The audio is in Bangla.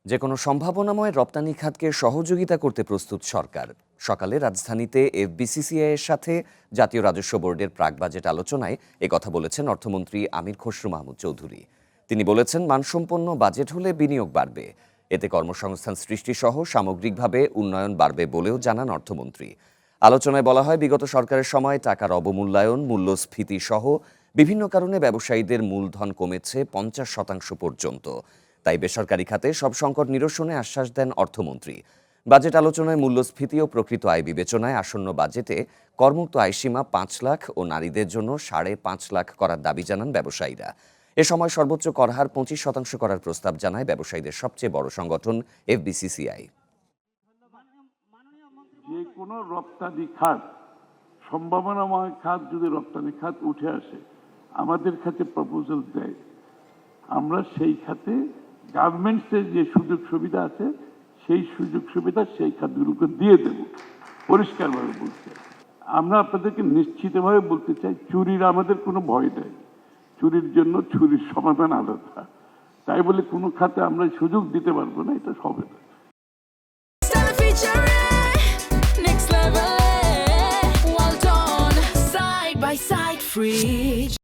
যে কোনো সম্ভাবনাময় রপ্তানি খাতকে সহযোগিতা করতে প্রস্তুত সরকার। সকালে রাজধানীতে এফবিসিসিআই এর সাথে জাতীয় রাজস্ব বোর্ডের প্রাক বাজেট আলোচনায় একথা বলেছেন অর্থমন্ত্রী আমির খসরু মাহমুদ চৌধুরী। তিনি বলেছেন, মানসম্পন্ন বাজেট হলে বিনিয়োগ বাড়বে, এতে কর্মসংস্থান সৃষ্টিসহ সামগ্রিকভাবে উন্নয়ন বাড়বে বলেও জানান অর্থমন্ত্রী। আলোচনায় বলা হয়, বিগত সরকারের সময় টাকার অবমূল্যায়ন, মূল্যস্ফীতি সহ বিভিন্ন কারণে ব্যবসায়ীদের মূলধন কমেছে 50% পর্যন্ত। তাই বেসরকারি খাতে সব সংকট নিরসনে আশ্বাস দেন অর্থমন্ত্রী। বাজেট আলোচনায় মূল্যস্ফীতি ও প্রকৃত আয় বিবেচনায় আসন্ন বাজেটে করমুক্ত আয়সীমা 5 লাখ ও নারীদের জন্য 5.5 লাখ করার দাবি জানান ব্যবসায়ীরা। এ সময় সর্বোচ্চ কর হার 25% করার প্রস্তাব জানায় ব্যবসায়ীদের সবচেয়ে বড় সংগঠন এফবিসিসিআই। যে কোনো রপ্তানি খাত, সম্ভাবনাময় খাত যদি রপ্তানি খাত উঠে আসে, আমাদের খাতে প্রপোজাল দেয়, আমরা সেই খাতে গার্মেন্টসের যে সুযোগ সুবিধা আছে সেই সুযোগ সুবিধা সেই খাতগুলোকে দিয়ে দেব। পরিষ্কারভাবে বলতে আমরা আপনাদেরকে নিশ্চিতভাবে বলতে চাই, চুরির আমাদের কোনো ভয় নেই। চুরির জন্য চুরির সমাধান আলাদা, তাই বলে কোনো খাতে আমরা সুযোগ দিতে পারবো না, এটা হবে না। Next level, well done, side by side, free.